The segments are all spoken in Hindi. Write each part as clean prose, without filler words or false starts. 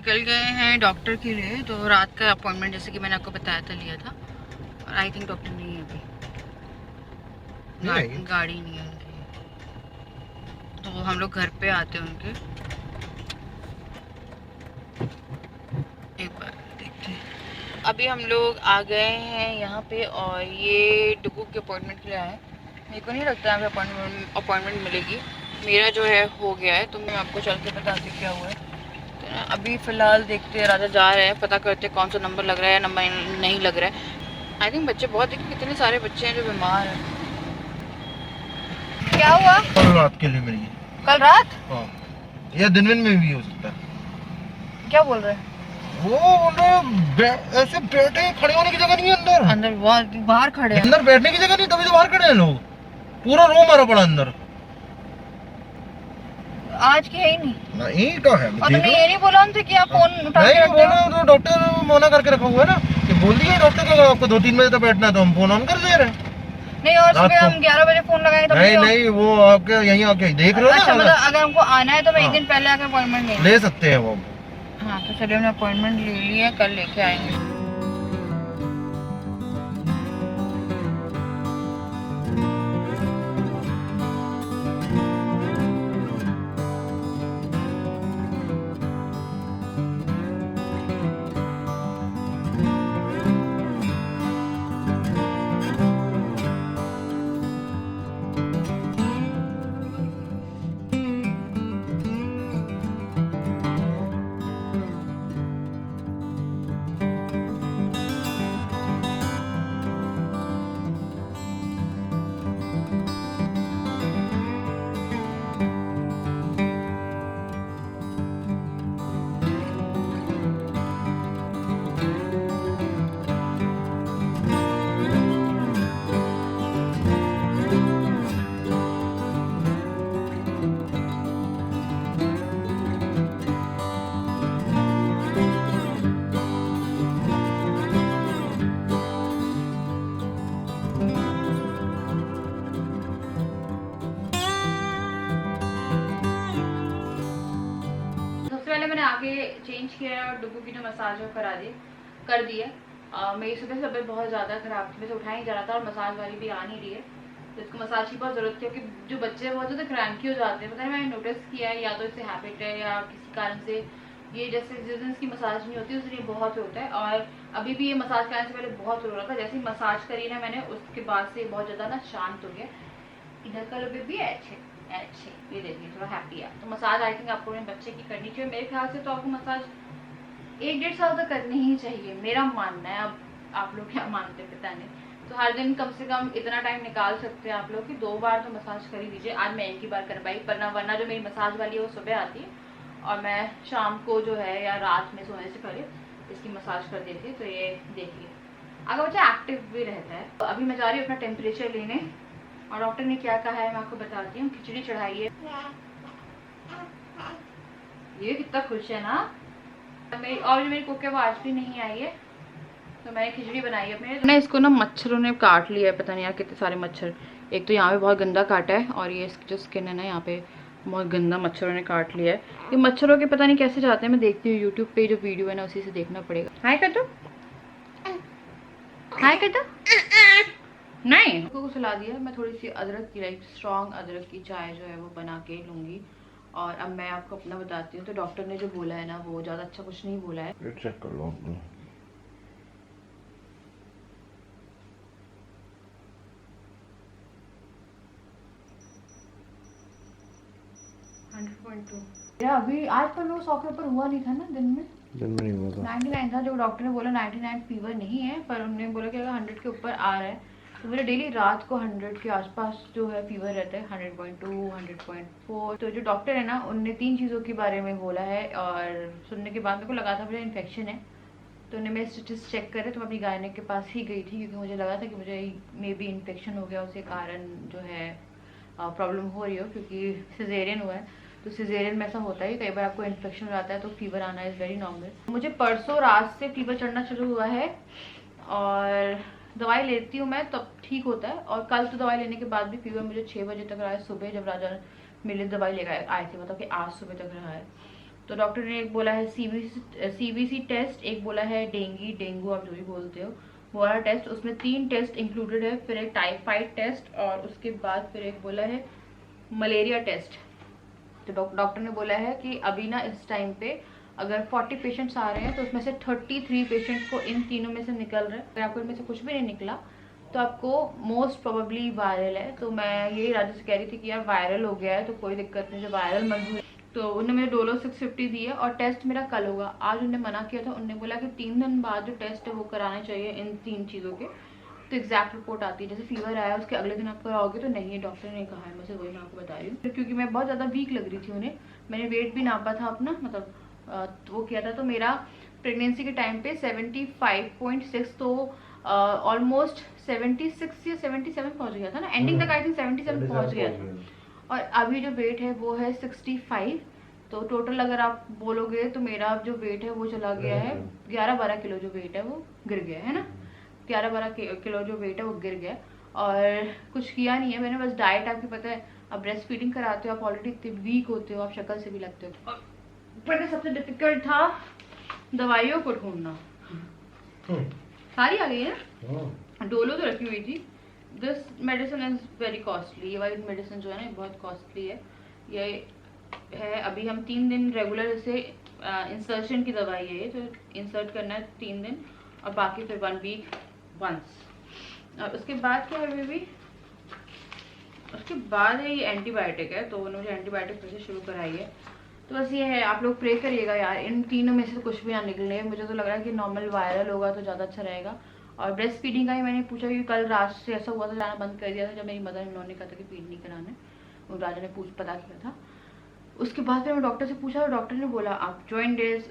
निकल गए हैं डॉक्टर के लिए। तो रात का अपॉइंटमेंट जैसे कि मैंने आपको बताया था लिया था, और आई थिंक डॉक्टर नहीं है अभी, गाड़ी नहीं है उनकी, तो हम लोग घर पे आते हैं उनके। एक बार देखते हैं। अभी हम लोग आ गए हैं यहाँ पे, और ये डुगू के अपॉइंटमेंट के लिए आए हैं। मेरे को नहीं लगता है अपॉइंटमेंट मिलेगी, मेरा जो है हो गया है, तो मैं आपको चल के बताती क्या हुआ है। तो ना अभी फ़िलहाल देखते हैं, राजा जा रहे हैं, पता करते कौन सा नंबर लग रहा है, नंबर नहीं लग रहा है। आई थिंक बच्चे बहुत, देखिए कितने सारे बच्चे हैं जो बीमार हैं। क्या हुआ? कल रात के लिए मेरी। कल रात? हाँ, या दिन में भी हो सकता है। क्या बोल रहे हैं? वो बोल रहे ऐसे बैठे खड़े होने की जगह नहीं है अंदर। अंदर बाहर खड़े हैं। अंदर बैठने की जगह नहीं, तभी तो बाहर खड़े हैं लोग। पूरा रो मारा पड़ा अंदर। आज की है ही नहीं। नहीं का है, और तुमने ये नहीं बोला उनसे कि आप फोन उठा के रख बोला तो डॉक्टर मना करके रखा हुआ है ना, कि बोल दिया डॉक्टर को आपको 2-3 बजे तक बैठना है, तो हम फोन ऑन कर दे रहे हैं। नहीं, और सुबह हम 11 बजे फोन लगाएंगे। नहीं, वो आपके यहीं आके देख रहे हो ना। अच्छा, मतलब अगर हमको आना है तो मैं एक दिन पहले आके अपॉइंटमेंट ले सकते हैं वो। हाँ, तो चलिए हमने अपॉइंटमेंट ले लिया, कल लेके आएंगे। मैंने आगे चेंज किया और डुगू की जो मसाज है कर दी है। मेरी सुबह तबीयत बहुत ज़्यादा खराब थी, मैं उठा ही जा रहा था, और मसाज वाली भी आ नहीं रही है, तो इसको मसाज की बहुत ज़रूरत थी। क्योंकि जो बच्चे बहुत ज़्यादा क्रैंकी हो जाते हैं, पता नहीं, मैंने नोटिस किया है, या तो इससे हैबिट है या किसी कारण से ये जैसे जिस दिन इसकी मसाज नहीं होती उस दिन ये बहुत होता है। और अभी भी ये मसाज कराने से पहले बहुत रो रहा था, जैसे ही मसाज करी ना मैंने उसके बाद से बहुत ज़्यादा ना शांत हो गया। इधर का लोग भी अच्छे, ये देखिए थोड़ा हैप्पी है। तो मसाज आई थिंक आपको बच्चे की करनी चाहिए, मेरे ख्याल से तो आपको मसाज 1-1.5 साल तक करनी ही चाहिए, मेरा मानना है। अब आप लोग क्या मानते हैं पता नहीं। तो हर दिन कम से कम इतना टाइम निकाल सकते हैं आप लोग कि 2 बार तो मसाज कर ही दीजिए। आज मैं एक ही बार कर पाई, वरना जो मेरी मसाज वाली है वो सुबह आती है, और मैं शाम को जो है या रात में सोने से पहले इसकी मसाज कर देती है। तो ये देखिए, अगर बच्चा एक्टिव भी रहता है। तो अभी मैं जा रही हूँ अपना टेम्परेचर लेने, और डॉक्टर ने क्या कहा है मैं आपको बताती हूँ। खिचड़ी चढ़ाई है, ये कितना खुश है ना। और जो मेरी कुक है वो आज भी नहीं आई है, तो मैंने खिचड़ी बनाई है अपने। ना इसको ना मच्छरों ने काट लिया है, पता नहीं यार कितने सारे मच्छर। एक तो यहाँ पे बहुत गंदा काटा है, और ये इसकी जो स्किन है ना यहाँ पे बहुत गंदा मच्छरों ने काट लिया है। ये मच्छरों के पता नहीं कैसे जाते हैं, मैं देखती हूँ यूट्यूब पे जो वीडियो है ना उसी से देखना पड़ेगा। हाय कर दो, हाय कर दो। नहीं, को सुला दिया। मैं थोड़ी सी अदरक की, लाइक स्ट्रॉन्ग अदरक की चाय जो है वो बना के लूँगी। और अब मैं आपको अपना बताती हूँ। तो डॉक्टर ने जो बोला है ना वो ज़्यादा अच्छा कुछ नहीं बोला है। चेक कर लो। 100.2 अभी आज पर वो 100 के ऊपर हुआ नहीं था ना दिन में नहीं हुआ था। 99 था। जो डॉक्टर ने बोला 99 फीवर नहीं है, पर उन्होंने बोला कि अगर 100 के ऊपर आ रहा है तो मेरा डेली रात को 100 के आसपास जो है फीवर रहता है, 100.2 100.4। तो जो डॉक्टर है ना उनने 3 चीज़ों के बारे में बोला है, और सुनने के बाद मेरे को लगा था मुझे इन्फेक्शन है। तो उन्हें मेरे स्टिचेस चेक करे, तो मैं अपनी गायनिक के पास ही गई थी, क्योंकि मुझे लगा था कि मुझे मे बी इन्फेक्शन हो गया, उसके कारण जो है प्रॉब्लम हो रही हो, क्योंकि सिजेरियन हुआ है। तो सिजेरियन में ऐसा होता है, कई बार आपको इन्फेक्शन हो जाता है तो फीवर आना इज़ वेरी नॉर्मल। मुझे परसों रात से फीवर चढ़ना शुरू हुआ है, और दवाई लेती हूँ मैं तब ठीक होता है। और कल तो दवाई लेने के बाद भी फीवर मुझे 6 बजे तक रहा है सुबह, जब राजा मेरे लिए दवाई लेकर आए थे, मतलब कि आज सुबह तक रहा है। तो डॉक्टर ने एक बोला है सीबीसी टेस्ट, एक बोला है डेंगू आप जो भी बोलते हो वो वाला टेस्ट, उसमें 3 टेस्ट इंक्लूडेड है, फिर एक टाइफाइड टेस्ट और उसके बाद फिर एक बोला है मलेरिया टेस्ट। तो डॉक्टर ने बोला है कि अभी ना इस टाइम पे अगर 40 पेशेंट्स आ रहे हैं तो उसमें से 33 पेशेंट्स को इन तीनों में से निकल रहे हैं। अगर आपको इनमें से कुछ भी नहीं निकला तो आपको मोस्ट प्रोबेबली वायरल है। तो मैं यही राजू से कह रही थी कि यार वायरल हो गया है तो कोई दिक्कत नहीं, जो वायरल मत हुए। तो उन्होंने मुझे डोलो 650 दी है और टेस्ट मेरा कल होगा। आज उन्होंने मना किया था, उन्होंने बोला कि 3 दिन बाद जो टेस्ट है वो कराने चाहिए इन 3 चीज़ों के, तो एग्जैक्ट रिपोर्ट आती है। जैसे फीवर आया उसके अगले दिन आप कराओगे तो नहीं, डॉक्टर ने कहा है मुझे, वही मैं आपको बता रही हूँ। क्योंकि मैं बहुत ज़्यादा वीक लग रही थी उन्हें, मैंने वेट भी नापा था अपना, मतलब वो किया था, तो मेरा प्रेगनेंसी के टाइम पे 75.6 तो ऑलमोस्ट 76 या 77 पहुंच गया था ना, एंडिंग तक आई थिंक 77 पहुंच गया था। और अभी जो वेट है वो है 65। तो टोटल अगर आप बोलोगे तो मेरा जो वेट है वो चला गया है 11-12 किलो, जो वेट है वो गिर गया है ना, 11-12 किलो जो वेट है वो गिर गया। और कुछ किया नहीं है मैंने, बस डाइट, आपको पता है आप ब्रेस्ट फीडिंग कराते हो, आप ऑलरेडी इतने वीक होते हो, आप शक्ल से भी लगते हो। पर सबसे डिफिकल्ट था दवाइयों को ढूंढना। सारी आ गई है, डोलो तो रखी हुई थी। This medicine is very costly, ये वाली मेडिसिन जो है ना बहुत कॉस्टली है। ये है अभी हम 3 दिन रेगुलर इसे इंसर्शन की दवाई है ये, तो इंसर्ट करना है 3 दिन और बाकी फिर 1 वीक वंस। और उसके बाद क्या है बेबी, उसके बाद है ये एंटीबायोटिक है, तो उन्होंने एंटीबायोटिक फिर से शुरू कराई है। तो बस ये है, आप लोग प्रे करिएगा यार, इन तीनों में से कुछ भी ना निकले। मुझे तो लग रहा है कि नॉर्मल वायरल होगा तो ज़्यादा अच्छा रहेगा। और ब्रेस्ट फीडिंग का ही मैंने पूछा कि कल रात से ऐसा हुआ था, जाना बंद कर दिया था जब मेरी मदर इन लॉ ने कहा था कि फीड नहीं कराना है, और राजा ने पता किया था। उसके बाद फिर मैं डॉक्टर से पूछा और डॉक्टर ने बोला आप जॉइंटिस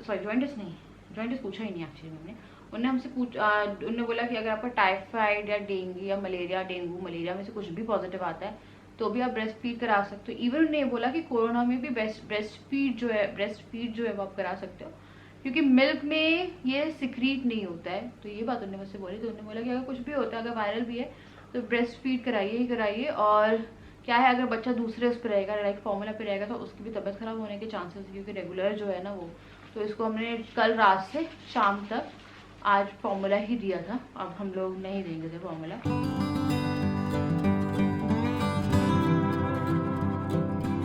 पूछा ही नहीं एक्चुअली मैंने, उन्होंने हमसे उन्होंने बोला कि अगर आपका टाइफाइड या डेंगू या डेंगू मलेरिया में से कुछ भी पॉजिटिव आता है तो भी आप ब्रेस्ट फीड करा सकते हो। इवन उन्होंने बोला कि कोरोना में भी ब्रेस्ट फीड जो है वो आप करा सकते हो, क्योंकि मिल्क में ये सिक्रीट नहीं होता है। तो ये बात उन्होंने मुझसे बोली, तो उन्होंने बोला कि अगर कुछ भी होता है, अगर वायरल भी है तो ब्रेस्ट फीड कराइए ही कराइए। और क्या है, अगर बच्चा दूसरे उस पर रहेगा, लाइक फॉर्मूला पे रहेगा, तो उसकी भी तबीयत खराब होने के चांसेस, क्योंकि रेगुलर जो है ना वो, तो इसको हमने कल रात से शाम तक आज फॉर्मूला ही दिया था। अब हम लोग नहीं देंगे थे फॉर्मूला।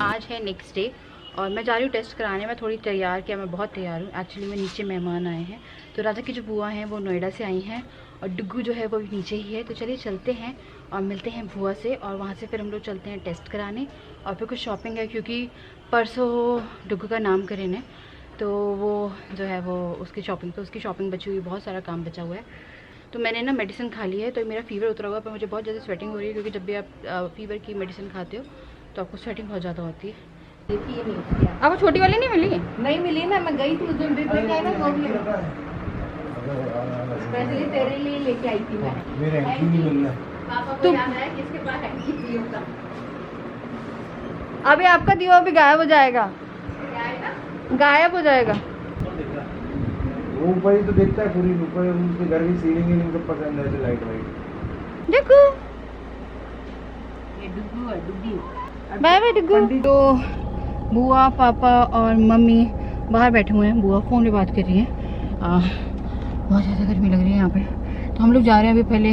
आज है नेक्स्ट डे और मैं जा रही हूँ टेस्ट कराने में, थोड़ी तैयार किया, मैं बहुत तैयार हूँ एक्चुअली। में नीचे मेहमान आए हैं, तो राजा की जो बुआ हैं वो नोएडा से आई हैं और डुग्गू जो है वो भी नीचे ही है। तो चलिए चलते हैं और मिलते हैं बुआ से, और वहाँ से फिर हम लोग चलते हैं टेस्ट कराने और फिर कुछ शॉपिंग है, क्योंकि परसों डुग्गू का नामकरण है, तो वो जो है वो उसकी शॉपिंग बची हुई, बहुत सारा काम बचा हुआ है। तो मैंने ना मेडिसिन खा ली है, तो मेरा फीवर उतरा हुआ, पर मुझे बहुत ज़्यादा स्वेटिंग हो रही है, क्योंकि जब भी आप फीवर की मेडिसिन खाते हो तो आपको स्वेटिंग बहुत ज़्यादा होती है। आपको छोटी वाली नहीं मिली? नहीं मिली ना, मैं गई थी उस दिन देख आई ना, वो भी स्पेशली तेरे लिए लेके आई थी मैं। मेरे हैंकी नहीं मिल रहा। पापा को याद है किसके पास हैंकी दियो का। अभी आपका दिया भी गायब हो जाएगा, गायब हो जाएगा। ऊपर ही तो देखता है, पूरी ऊपर उनके घर की सीलिंग ही उनको पसंद है, तो लाइट वाइट। देखो ये डुग्गू है, बाय डुग्गू। तो बुआ पापा और मम्मी बाहर बैठे हुए हैं, बुआ फ़ोन पे बात कर रही है। बहुत ज़्यादा गर्मी लग रही है यहाँ पे। तो हम लोग जा रहे हैं अभी पहले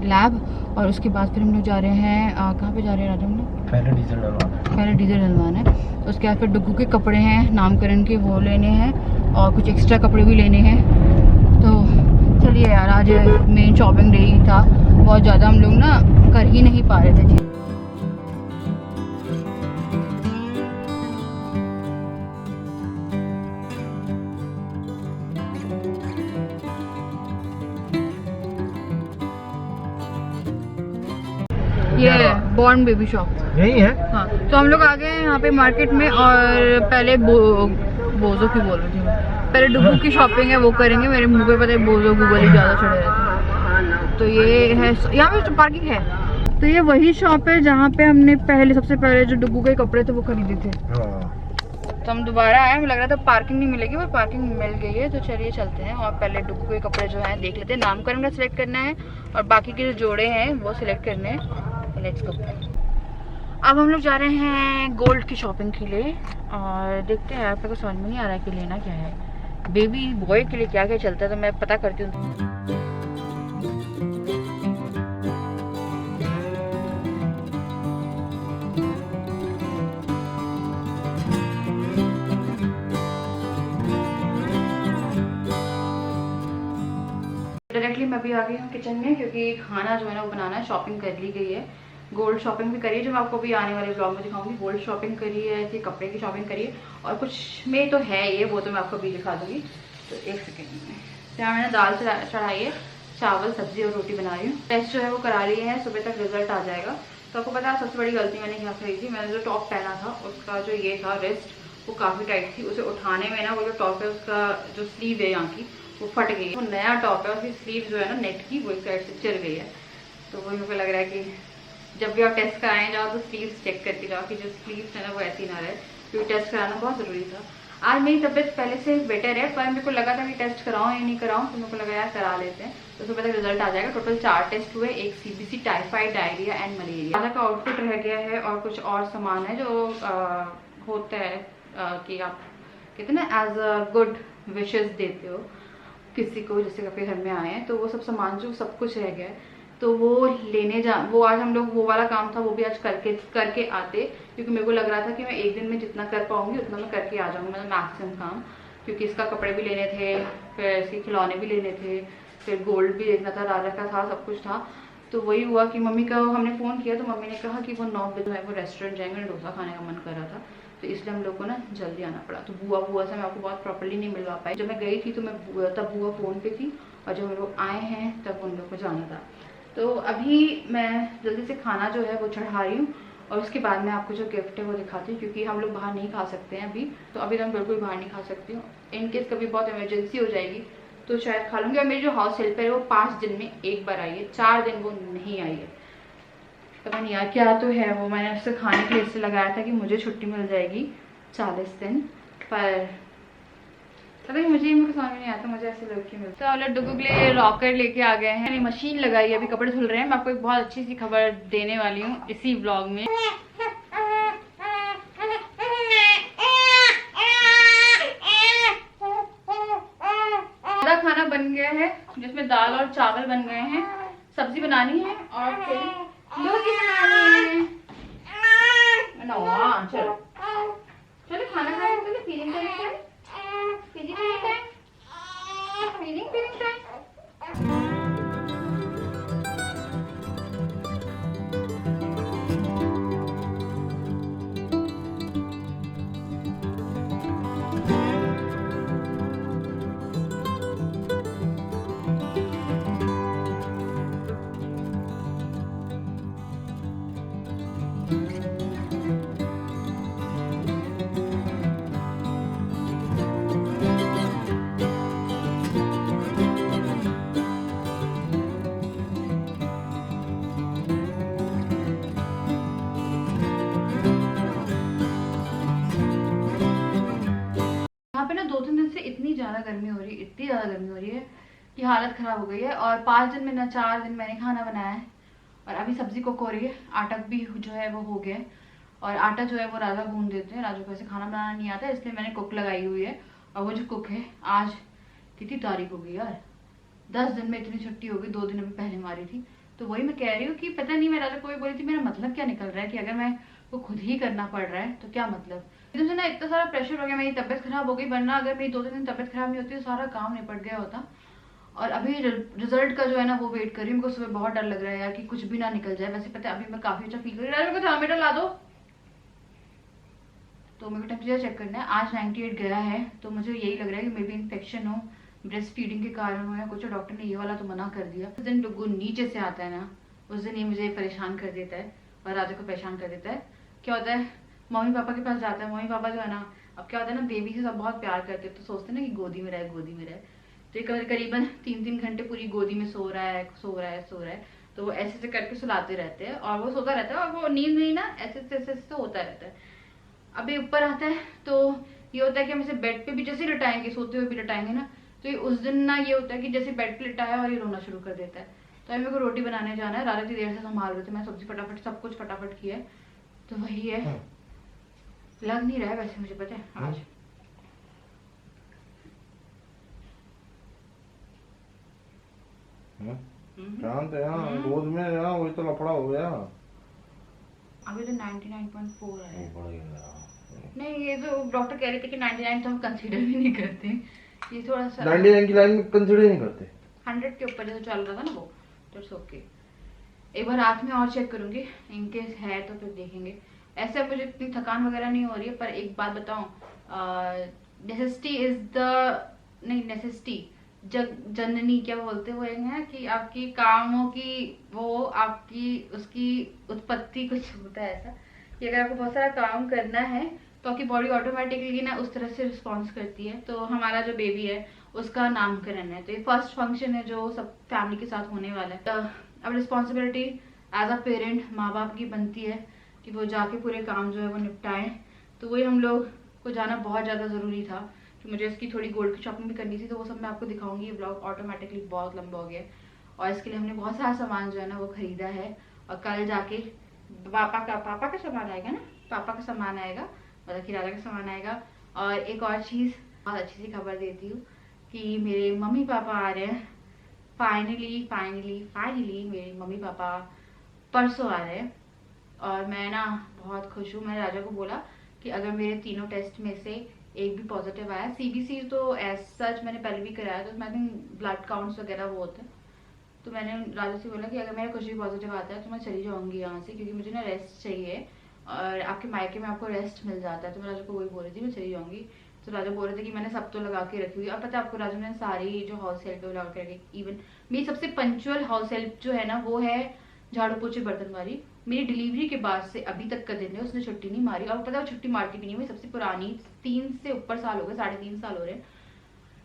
लैब, और उसके बाद फिर हम लोग जा रहे हैं कहाँ पे जा रहे हैं राजा? हम लोग पहले डीजल डलवाना है। तो उसके बाद फिर डुग्गू के कपड़े हैं नामकरण के, वो लेने हैं, और कुछ एक्स्ट्रा कपड़े भी लेने हैं। तो चलिए यार, आज मेन शॉपिंग डे ही था, बहुत ज़्यादा हम लोग ना कर ही नहीं पा रहे थे। ये बॉर्न बेबी शॉप यही है। हाँ, तो हम लोग आ गए हैं यहाँ पे मार्केट में, और पहले बोजो की बोल रही थी, पहले डुग्गू की शॉपिंग है वो करेंगे। मेरे मुंह पे पता है बोजो गूगल ही ज़्यादा चढ़े रहते हैं। तो ये है, यहाँ पे पार्किंग है। तो ये वही शॉप है जहाँ पे हमने सबसे पहले जो डुग्गू के कपड़े थे वो खरीदे थे। तो हम दोबारा आए, हमें लग रहा था पार्किंग नहीं मिलेगी, पर पार्किंग मिल गई है। तो चलिए चलते हैं और पहले डुग्गू के कपड़े जो हैं देख लेते हैं। नामकरण का सिलेक्ट करना है और बाकी के जो जोड़े हैं वो सिलेक्ट करने हैं। Let's go. अब हम लोग जा रहे हैं गोल्ड की शॉपिंग के लिए और देखते हैं, आप लोग को समझ में नहीं आ रहा है कि लेना क्या है। बेबी बॉय के लिए क्या क्या चलता है तो मैं पता करती हूँ। डायरेक्टली मैं अभी आ गई हूँ किचन में, क्योंकि खाना जो है ना वो बनाना है। शॉपिंग कर ली गई है, गोल्ड शॉपिंग भी करी है जो मैं आपको भी आने वाले ब्लॉग में दिखाऊंगी। गोल्ड शॉपिंग करी है, ऐसे कपड़े की शॉपिंग करी है और कुछ में तो है ये, वो तो मैं आपको भी दिखा दूंगी। तो एक सेकेंड में यहाँ मैंने दाल चढ़ाई है, चावल सब्जी और रोटी बना रही हूँ। टेस्ट जो है वो करा रही है, सुबह तक रिजल्ट आ जाएगा। तो आपको पता है सबसे बड़ी गलती मैंने क्या करी थी, मैंने जो टॉप पहना था उसका जो ये था रिस्ट वो काफ़ी टाइट थी, उसे उठाने में ना वो जो टॉप है उसका जो स्लीव है यहाँ की वो फट गई है। वो नया टॉप है, उसकी स्लीव जो है ना नेट की वो एक साइड से चिर गई है। तो वही मुझे लग रहा है कि जब भी आप टेस्ट कराएं जाओ तो स्लीव्स चेक करके जाओ कि जो स्लीव्स है ना वो ऐसी ना रहे, क्योंकि टेस्ट कराना बहुत ज़रूरी था। आज मेरी तबीयत पहले से बेटर है, पर मेरे को लगा था कि टेस्ट कराऊं या नहीं कराऊं, तो मेरे को लगा यार करा लेते हैं। तो सुबह तक रिजल्ट आ जाएगा। टोटल 4 टेस्ट हुए, एक CBC, typhoid, diarrhoea and malaria. आधा का आउटफिट रह गया है और कुछ और सामान है जो होता है कि आप कहते ना एज अ गुड विशेस देते हो किसी को, जैसे आपके घर में आए हैं, तो वो सब सामान जो सब कुछ रह गया है तो वो लेने वो आज हम लोग वो वाला काम था वो भी आज करके आते, क्योंकि मेरे को लग रहा था कि मैं एक दिन में जितना कर पाऊंगी उतना मैं करके आ जाऊंगी, मतलब मैक्सिमम काम। क्योंकि इसका कपड़े भी लेने थे, फिर इसके खिलौने भी लेने थे, फिर गोल्ड भी देखना था, राजा का था, सब कुछ था। तो वही हुआ कि मम्मी का हमने फ़ोन किया तो मम्मी ने कहा कि वो 9 बजे है वो रेस्टोरेंट जाएंगे, डोसा खाने का मन कर रहा था, तो इसलिए हम लोग को ना जल्दी आना पड़ा। तो बुआ से मैं आपको बहुत प्रॉपर्ली नहीं मिलवा पाई। जब मैं गई थी तो मैं तब बुआ फ़ोन पे थी, और जब हम लोग आए हैं तब उन लोग को जाना था। तो अभी मैं जल्दी से खाना जो है वो चढ़ा रही हूँ और उसके बाद मैं आपको जो गिफ्ट है वो दिखाती हूँ, क्योंकि हम लोग बाहर नहीं खा सकते हैं अभी। तो अभी तो मैं बिल्कुल बाहर नहीं खा सकती हूँ, इनकेस कभी बहुत इमरजेंसी हो जाएगी तो शायद खा लूँगी। और मेरी जो हाउस हेल्पर है वो 5 दिन में एक बार आई है, 4 दिन वो नहीं आई है। पता नहीं यार क्या तो है वो, मैंने उससे खाने के लिए इससे लगाया था कि मुझे छुट्टी मिल जाएगी 40 दिन, पर पता नहीं मुझे समझ में नहीं आता, मुझे ऐसे लड़की मिलती है। तो डुगू के लिए रॉकर लेके आ गए हैं, मशीन लगाई है, अभी कपड़े धुल रहे हैं। मैं आपको एक बहुत अच्छी सी खबर देने वाली हूँ इसी व्लॉग में। खाना बन गया है जिसमें दाल और चावल बन गए हैं, सब्जी बनानी है और फिर रोटी बनानी है। चलो चलो खाना खाने के लिए फीलिंग करने का फीलिंग टाइम। ना 2-3 दिन से इतनी ज़्यादा गर्मी हो रही है, इतनी ज़्यादा गर्मी हो रही है कि हालत ख़राब हो गई है। और 5 दिन में ना 4 दिन मैंने खाना बनाया है और अभी सब्जी कुक हो रही है, आटा भी जो है वो हो गया है। और आटा जो है वो राजा गूंद देते हैं, राजू को ऐसे खाना बनाना नहीं आता, इसलिए मैंने कुक लगाई हुई है। और वो जो कुक है आज कितनी तारीख हो गई यार, 10 दिन में इतनी छुट्टी हो गई, 2 दिन अभी पहले मारी थी। तो वही मैं कह रही हूँ कि पता नहीं मैं राजा को भी बोली थी, मेरा मतलब क्या निकल रहा है कि अगर मैं वो खुद ही करना पड़ रहा है तो क्या मतलब। एकदम से ना इतना सारा प्रेशर हो गया, मेरी तबीयत खराब हो गई, वरना अगर मेरी 2-3 दिन तबीयत खराब नहीं होती तो सारा काम निपट गया होता। और अभी रिजल्ट का जो है ना वो वेट कर रही हूँ। मुझको सुबह बहुत डर लग रहा है यार कि कुछ भी ना निकल जाए। वैसे पता है अभी मैं काफी अच्छा फील कर रही हूँ। मेरे को थर्मामीटर ला दो, तो मेरे को टेम्परेचर चेक करना है। आज 98 गया है, तो मुझे यही लग रहा है कि मे बी इन्फेक्शन हो, ब्रेस्ट फीडिंग के कारण हो या कुछ। डॉक्टर ने ये वाला तो मना कर दिया। उस दिन डुगू नीचे से आता है ना, उस दिन ये मुझे परेशान कर देता है और राजा को परेशान कर देता है। क्या होता है, मम्मी पापा के पास जाता है, मम्मी पापा जो है ना, अब क्या होता है ना, बेबी से सब बहुत प्यार करते हैं, तो सोचते हैं ना कि गोदी में रहे, गोदी में रहे। तो ये करीबन 3-3 घंटे पूरी गोदी में सो रहा है, सो रहा है, सो रहा है। तो वो ऐसे ऐसे करके सुलाते रहते हैं और वो सोता रहता है और वो नींद में ही ना ऐसे ऐसे ऐसे होता रहता है। अभी ऊपर आता है तो ये होता है कि हम इसे बेड पे भी जैसे लिटाएंगे, सोते हुए भी लिटाएंगे ना, तो ये उस दिन ना ये होता है कि जैसे बेड पे लिटाया और ये रोना शुरू कर देता है। तो अभी मेरे को रोटी बनाने जाना है, राजा जी देर से संभाल रहे थे, मैं सब्जी फटाफट सब कुछ फटाफट किया है। तो वही है, लग नहीं रहा है वैसे मुझे पता है आज। शांत है यहाँ, गोद में यहाँ वही तो लफड़ा हो गया। अभी तो 99.4 है। बढ़ गया। नहीं ये तो डॉक्टर कह रहे थे कि 99 तो हम कंसीडर भी नहीं करते, ये थोड़ा सा 99 की लाइन में कंसीडर नहीं करते। 100 के ऊपर जैसे चल रहा था ना वो, तो इट्स ओके। एक बार रात में और चेक करूंगी, इनकेस है तो फिर देखेंगे। ऐसे मुझे इतनी थकान वगैरह नहीं हो रही है, पर एक बात बताऊं, नेसेसिटी इज द, नहीं नेसेसिटी जननी क्या बोलते हुए हैं कि आपकी कामों की वो आपकी उसकी उत्पत्ति कुछ होता है ऐसा कि अगर आपको बहुत सारा काम करना है तो आपकी बॉडी ऑटोमेटिकली ना उस तरह से रिस्पॉन्स करती है। तो हमारा जो बेबी है उसका नामकरण है, तो ये फर्स्ट फंक्शन है जो सब फैमिली के साथ होने वाला है। तो अब रिस्पॉन्सिबिलिटी एज अ पेरेंट माँ बाप की बनती है कि वो जाके पूरे काम जो है वो निपटाएं। तो वही हम लोग को जाना बहुत ज़्यादा ज़रूरी था कि मुझे इसकी थोड़ी गोल्ड की शॉपिंग भी करनी थी, तो वो सब मैं आपको दिखाऊंगी। ये ब्लॉग ऑटोमेटिकली बहुत लंबा हो गया और इसके लिए हमने बहुत सारा सामान जो है ना वो खरीदा है। और कल जाके पापा का सामान आएगा ना, पापा का सामान आएगा, मतलब कि राजा का सामान आएगा। और एक और चीज़ बहुत अच्छी सी खबर देती हूँ कि मेरे मम्मी पापा आ रहे हैं। फाइनली मेरे मम्मी पापा परसों आ रहे हैं और मैं ना बहुत खुश हूँ। मैंने राजा को बोला कि अगर मेरे तीनों टेस्ट में से एक भी पॉजिटिव आया, सीबीसी तो एज सच मैंने पहले भी कराया, तो आई थिंक ब्लड काउंट्स वगैरह वो होते हैं। तो मैंने राजा से बोला कि अगर मेरा कुछ भी पॉजिटिव आता है तो मैं चली जाऊंगी यहाँ से, क्योंकि मुझे ना रेस्ट चाहिए और आपके मायके में आपको रेस्ट मिल जाता है। तो मैं राजा को वही बोल रही थी मैं चली जाऊंगी। तो राजा बोल रहे थे कि मैंने सब तो लगा के रखी हुई, और पता है आपको राजा ने सारी जो हाउस हेल्प है लगा के रखी। इवन मेरी सबसे पंचुअल हाउस हेल्प जो है ना वो है झाड़ू पोछे बर्तन वाली। मेरी डिलीवरी के बाद से अभी तक का दिन है उसने छुट्टी नहीं मारी, और पता है वो छुट्टी मारती भी नहीं। मेरी सबसे पुरानी 3 से ऊपर साल हो गए, 3.5 साल हो रहे हैं।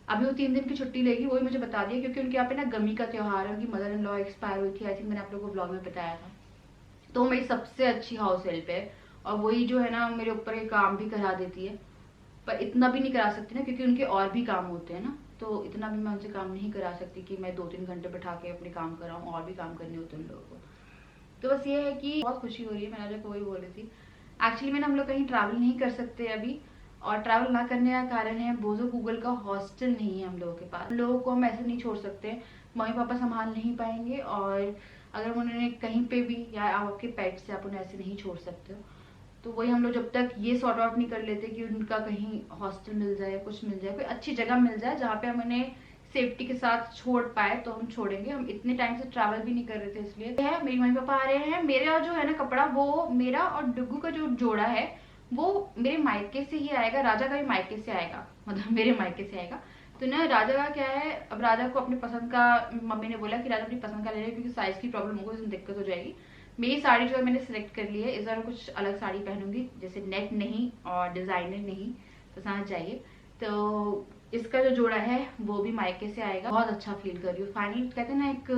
अभी वो 3 दिन की छुट्टी लेगी, वही मुझे बता दिया, क्योंकि उनके यहाँ पे ना गमी का त्योहार है, उनकी मदर इन लॉ एक्सपायर हुई थी, आई थिंक मैंने आप लोगों को ब्लॉग में बताया था। तो वो मेरी सबसे अच्छी हाउस हेल्प है और वही जो है ना मेरे ऊपर ये काम भी करा देती है। पर इतना भी नहीं करा सकती ना, क्योंकि उनके और भी काम होते हैं ना, तो इतना भी मैं उनसे काम नहीं करा सकती कि मैं 2-3 घंटे बैठा के अपने काम कराऊँ, और भी काम करने होते हैं उन लोगों को। तो बस ये है कि बहुत खुशी हो रही है। मैंने जो वही बोल रही थी, एक्चुअली में हम लोग कहीं ट्रैवल नहीं कर सकते अभी, और ट्रैवल ना करने का कारण है बोझो गूगल का हॉस्टल नहीं है हम लोगों के पास। लोगों को हम ऐसे नहीं छोड़ सकते, मम्मी पापा संभाल नहीं पाएंगे, और अगर उन्होंने कहीं पे भी, या आपके पेट से आप उन्हें ऐसे नहीं छोड़ सकते हो। तो वही हम लोग जब तक ये सॉर्ट आउट नहीं कर लेते कि उनका कहीं हॉस्टल मिल जाए, कुछ मिल जाए, कोई अच्छी जगह मिल जाए जहाँ पे हम उन्हें सेफ्टी के साथ छोड़ पाए, तो हम छोड़ेंगे। हम इतने टाइम से ट्रैवल भी नहीं कर रहे थे, इसलिए है। मेरी मम्मी पापा आ रहे हैं। मेरा जो है ना कपड़ा, वो मेरा और डुग्गू का जो जोड़ा है वो मेरे मायके से ही आएगा, राजा का भी मायके से आएगा, मतलब मेरे मायके से आएगा। तो ना राजा का क्या है, अब राजा को अपनी पसंद का, मम्मी ने बोला कि राजा अपनी पसंद का ले रहे, क्योंकि साइज की प्रॉब्लम होगी, उसमें दिक्कत हो जाएगी। मेरी साड़ी जो है मैंने सिलेक्ट कर ली है, इस बार कुछ अलग साड़ी पहनूंगी, जैसे नेट नहीं और डिजाइनर नहीं, पसंद चाहिए। तो इसका जो जोड़ा है वो भी मायके से आएगा। बहुत अच्छा फील कर रही हूँ फाइनली। कहते हैं ना एक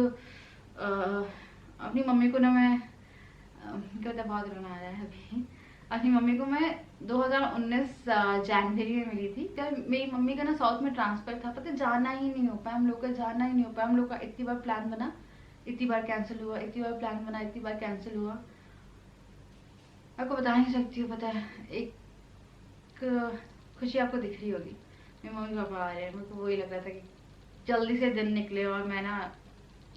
अपनी मम्मी को ना मैं क्या होता है, बहुत रोना आ रहा है अभी। अपनी मम्मी को मैं 2019 जनवरी में मिली थी। जब मेरी मम्मी का ना साउथ में ट्रांसफर था, पता जाना ही नहीं हो पाया हम लोग का, जाना ही नहीं हो पाया हम लोग का। इतनी बार प्लान बना, इतनी बार कैंसिल हुआ, इतनी बार प्लान बना, इतनी बार कैंसिल हुआ। आपको बता नहीं सकती हूँ। पता है एक खुशी आपको दिख रही होगी, मेरे मम्मी पापा आ रहे हैं, मेरे को वही लग रहा था कि जल्दी से दिन निकले और मैं ना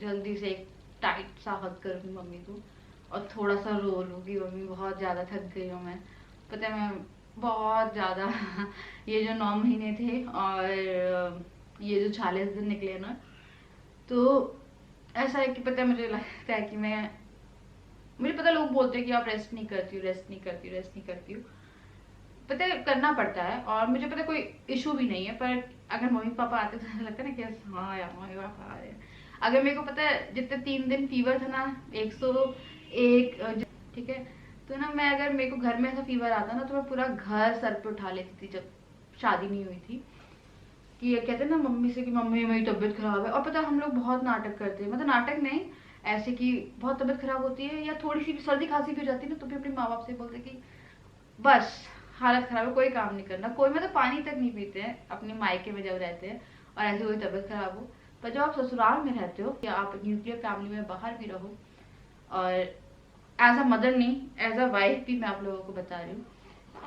जल्दी से एक टाइट सा हग करूँ मम्मी को और थोड़ा सा रो लूँ कि मम्मी बहुत ज़्यादा थक गई हूँ मैं। पता है मैं बहुत ज़्यादा ये जो 9 महीने थे और ये जो 40 दिन निकले ना, तो ऐसा है कि पता है मुझे लगता है कि मुझे पता, लोग बोलते हैं कि आप रेस्ट नहीं करती हो, रेस्ट नहीं करती हो, रेस्ट नहीं करती हो। पता है करना पड़ता है, और मुझे पता है कोई इशू भी नहीं है, पर अगर मम्मी पापा आते तो ऐसा लगता है ना कि हाँ यार मम्मी पापा आ रहे हैं। अगर मेरे को पता है जितने 3 दिन फीवर था ना, 101, ठीक है, तो ना मैं, अगर मेरे को घर में ऐसा फीवर आता ना तो मैं पूरा घर सर पे उठा लेती थी, जब शादी नहीं हुई थी। कि ये कहते हैं ना मम्मी से कि मम्मी मेरी तबीयत खराब है, और पता है हम लोग बहुत नाटक करते हैं, मतलब नाटक नहीं, ऐसे कि बहुत तबीयत खराब होती है या थोड़ी सी भी सर्दी खांसी भी हो जाती है ना, तो भी अपने माँ बाप से बोलते कि बस हालत खराब है, कोई काम नहीं करना, कोई मतलब पानी तक नहीं पीते हैं अपने मायके में जब रहते हैं और ऐसे कोई तबीयत खराब हो। पर जब आप ससुराल में रहते हो या आप न्यूक्लियर फैमिली में बाहर भी रहो और एज अ मदर नहीं, एज अ वाइफ भी मैं आप लोगों को बता रही हूँ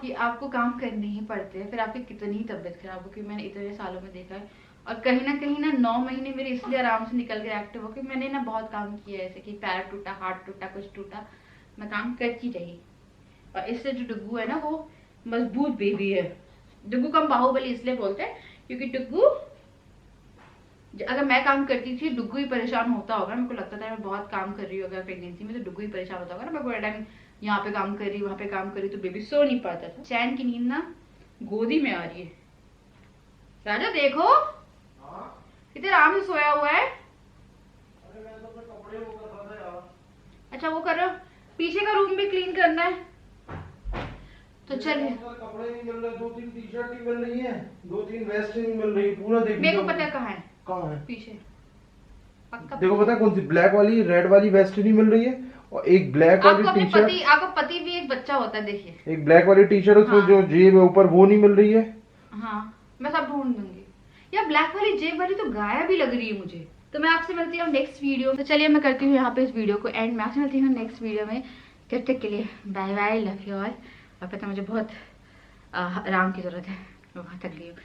कि आपको काम करने ही पड़ते हैं, फिर आपकी कितनी ही तबीयत खराब हो, क्योंकि मैंने इतने सालों में देखा है। और कहीं ना 9 महीने मेरे इसलिए आराम से निकल गए एक्टिव होकर, मैंने ना बहुत काम किया है, जैसे कि पैर टूटा, हाथ टूटा, कुछ टूटा, मैं काम करती रही। और इससे जो डुग्गू है ना वो मजबूत बेबी है। डुग्गू को हम बाहुबली इसलिए बोलते हैं क्योंकि डुग्गू, अगर मैं काम करती थी डुग्गू ही परेशान होता होगा। मेरे को लगता था मैं बहुत काम कर रही हूँ अगर प्रेगनेंसी में, तो डुग्गू ही परेशान होता होगा ना। मैं पूरा टाइम यहाँ पे काम कर रही, वहां पे काम कर रही, तो बेबी सो नहीं पाता था। चैन की नींद ना गोदी में आ रही है। राजा देखो कितने आराम से सोया हुआ है। अच्छा वो कर रहे हो, पीछे का रूम भी क्लीन करना है, तो चलिए। कपड़े नहीं मिल रहे, 2-3 टी शर्ट नहीं मिल रही है, 2-3 वेस्ट नहीं मिल रही, पूरा देख मेरे को पता है कहाँ है, कहाँ है पीछे पक्का। देखो पता है कौन सी, ब्लैक वाली रेड वाली वेस्ट नहीं मिल रही है, और एक ब्लैक वाली टी शर्ट। आपको पति भी एक बच्चा होता है, देखिए एक ब्लैक वाली टी शर्ट, उसमें हाँ। जो जेब है ऊपर वो नहीं मिल रही है। हाँ मैं सब ढूंढ दूंगी। यार ब्लैक वाली जेब वाली तो गायब ही लग रही है मुझे। तो मैं आपसे मिलती हूँ नेक्स्ट वीडियो। तो चलिए मैं करती हूँ यहाँ पे इस वीडियो को एंड। मैं आपसे मिलती हूँ नेक्स्ट वीडियो में। तब तक के लिए bye bye, love you all. और पता मुझे बहुत आराम की जरूरत है, मैं बहुत थक गई हूँ।